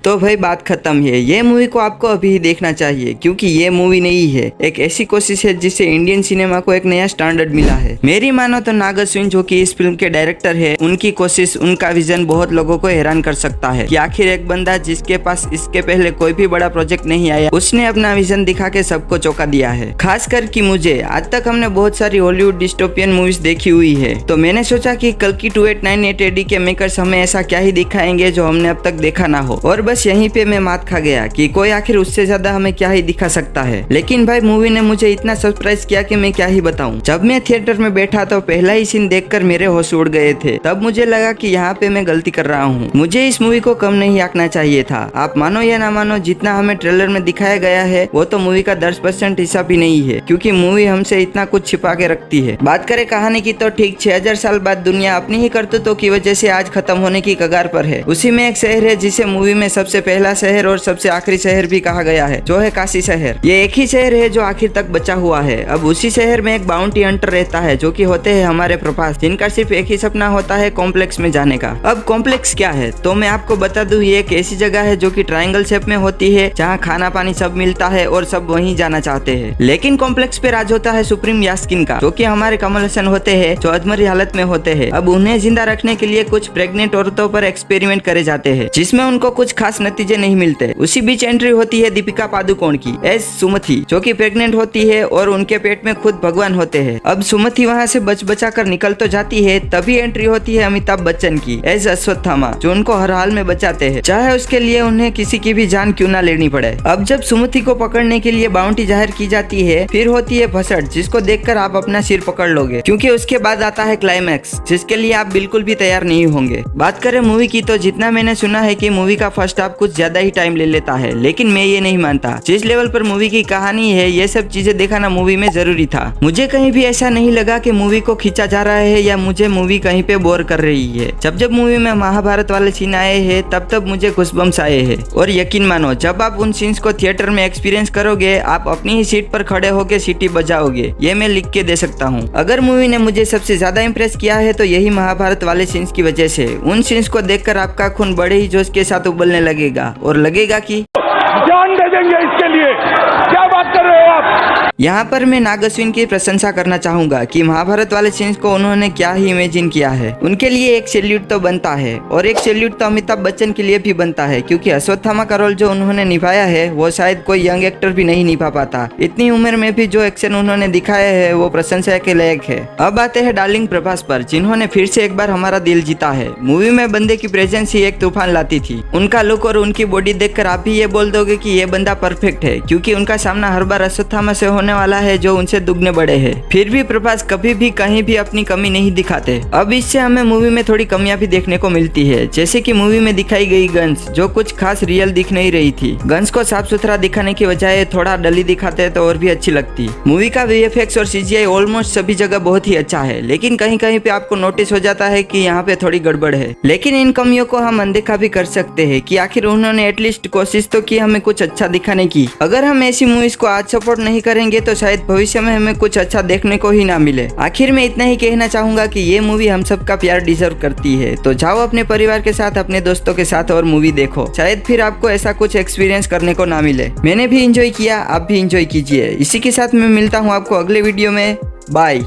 तो भाई बात खत्म है। ये मूवी को आपको अभी ही देखना चाहिए क्योंकि ये मूवी नहीं है, एक ऐसी कोशिश है जिससे इंडियन सिनेमा को एक नया स्टैंडर्ड मिला है। मेरी मानो तो नाग अश्विन जो कि इस फिल्म के डायरेक्टर है, उनकी कोशिश, उनका विजन बहुत लोगों को हैरान कर सकता है कि आखिर एक बंदा जिसके पास इसके पहले कोई भी बड़ा प्रोजेक्ट नहीं आया, उसने अपना विजन दिखा के सबको चौंका दिया है। खासकर कि मुझे, आज तक हमने बहुत सारी हॉलीवुड डिस्टोपियन मूवीज देखी हुई है, तो मैंने सोचा कि कल्कि 2898 AD के मेकर्स हमें ऐसा क्या ही दिखाएंगे जो हमने अब तक देखा ना हो। और बस यहीं पे मैं मात खा गया कि कोई आखिर उससे ज्यादा हमें क्या ही दिखा सकता है। लेकिन भाई मूवी ने मुझे इतना सरप्राइज किया कि मैं क्या ही बताऊं। जब मैं थिएटर में बैठा तो पहला ही सीन देखकर मेरे होश उड़ गए थे। तब मुझे लगा कि यहाँ पे मैं गलती कर रहा हूँ, मुझे इस मूवी को कम नहीं आंकना चाहिए था। आप मानो या ना मानो, जितना हमें ट्रेलर में दिखाया गया है वो तो मूवी का 10% हिस्सा भी नहीं है, क्योंकि मूवी हमसे इतना कुछ छिपा के रखती है। बात करें कहानी की तो ठीक 6000 साल बाद दुनिया अपनी ही करतूतों की वजह से आज खत्म होने की कगार पर है। उसी में एक शहर है जिसे मूवी में सबसे पहला शहर और सबसे आखिरी शहर भी कहा गया है, जो है काशी शहर। ये एक ही शहर है जो आखिर तक बचा हुआ है। अब उसी शहर में एक बाउंटी हंटर रहता है जो कि होते हैं हमारे प्रभास, जिनका सिर्फ एक ही सपना होता है कॉम्प्लेक्स में जाने का। अब कॉम्प्लेक्स क्या है तो मैं आपको बता दूं, ये एक ऐसी जगह है जो कि ट्रायंगल शेप में होती है, जहाँ खाना पानी सब मिलता है और सब वहीं जाना चाहते हैं। लेकिन कॉम्प्लेक्स पे राज होता है सुप्रीम यास्किन का, जो कि हमारे कमल हसन होते हैं, जो अधमरी हालत में होते हैं। अब उन्हें जिंदा रखने के लिए कुछ प्रेग्नेंट औरतों पर एक्सपेरिमेंट करे जाते हैं, जिसमें उनको कुछ खास नतीजे नहीं मिलते। उसी बीच एंट्री होती है दीपिका पादुकोण की एज सुमथी, जो कि प्रेग्नेंट होती है और उनके पेट में खुद भगवान होते हैं। अब सुमथी वहाँ से बचा कर निकल तो जाती है, तभी एंट्री होती है अमिताभ बच्चन की एज अश्वत्थामा, जो उनको हर हाल में बचाते हैं, चाहे उसके लिए उन्हें किसी की भी जान क्यों ना लेनी पड़े। अब जब सुमथी को पकड़ने के लिए बाउंटी जाहिर की जाती है, फिर होती है फसट, जिसको देखकर आप अपना सिर पकड़ लोगे, क्योंकि उसके बाद आता है क्लाइमैक्स, जिसके लिए आप बिल्कुल भी तैयार नहीं होंगे। बात करें मूवी की तो जितना मैंने सुना है कि मूवी का फर्स्ट हाफ कुछ ज्यादा ही टाइम ले लेता है, लेकिन मैं ये नहीं मानता। जिस लेवल पर मूवी की कहानी है, ये सब चीजें दिखाना मूवी में जरूरी था। मुझे कहीं भी ऐसा नहीं लगा कि मूवी को खींचा जा रहा है या मुझे मूवी कहीं पे बोर कर रही है। जब मूवी में महाभारत वाले सीन आए हैं, तब मुझे गूज़बम्प्स आए हैं। और यकीन मानो, जब आप उन सीन्स को थिएटर में एक्सपीरियंस करोगे, आप अपनी ही सीट पर खड़े होकर सीटी बजाओगे, ये मैं लिख के दे सकता हूँ। अगर मूवी ने मुझे सबसे ज्यादा इम्प्रेस किया है तो यही महाभारत वाले सीन्स की वजह से। उन सीन्स को देखकर आपका खून बड़े ही जोश के साथ उबलने लगेगा और लगेगा कि जान दे देंगे इसके लिए। क्या बात कर रहे हो आप? यहाँ पर मैं नाग अश्विन की प्रशंसा करना चाहूंगा कि महाभारत वाले सीन्स को उन्होंने क्या ही इमेजिन किया है। उनके लिए एक सैल्यूट तो बनता है, और एक सैल्यूट तो अमिताभ बच्चन के लिए भी बनता है, क्योंकि अश्वत्थामा का रोल जो उन्होंने निभाया है वो शायद कोई यंग एक्टर भी नहीं निभा पाता। इतनी उम्र में भी जो एक्शन उन्होंने दिखाया है वो प्रशंसा के लायक है। अब आते हैं डार्लिंग प्रभास पर, जिन्होंने फिर से एक बार हमारा दिल जीता है। मूवी में बंदे की प्रेजेंस ही एक तूफान लाती थी। उनका लुक और उनकी बॉडी देखकर आप भी ये बोल दोगे कि ये बंदा परफेक्ट है, क्योंकि उनका सामना हर बार अश्वत्थामा से होने वाला है जो उनसे दुगने बड़े हैं। फिर भी प्रभास कभी भी कहीं भी अपनी कमी नहीं दिखाते। अब इससे हमें मूवी में थोड़ी कमियां भी देखने को मिलती है, जैसे कि मूवी में दिखाई गई गन्स, जो कुछ खास रियल दिख नहीं रही थी। गन्स को साफ सुथरा दिखाने की बजाय थोड़ा डली दिखाते तो और भी अच्छी लगती। मूवी का VFX और CGI ऑलमोस्ट सभी जगह बहुत ही अच्छा है, लेकिन कहीं कहीं पे आपको नोटिस हो जाता है कि यहाँ पे थोड़ी गड़बड़ है। लेकिन इन कमियों को हम अनदेखा भी कर सकते हैं कि आखिर उन्होंने एटलीस्ट कोशिश तो की हमें कुछ अच्छा दिखाने की। अगर हम ऐसी मूवीज को आज सपोर्ट नहीं करेंगे तो शायद भविष्य में हमें कुछ अच्छा देखने को ही ना मिले। आखिर में इतना ही कहना चाहूंगा कि ये मूवी हम सब का प्यार डिजर्व करती है, तो जाओ अपने परिवार के साथ, अपने दोस्तों के साथ और मूवी देखो। शायद फिर आपको ऐसा कुछ एक्सपीरियंस करने को ना मिले। मैंने भी इंजॉय किया, आप भी इंजॉय कीजिए। इसी के साथ मैं मिलता हूँ आपको अगले वीडियो में। बाय।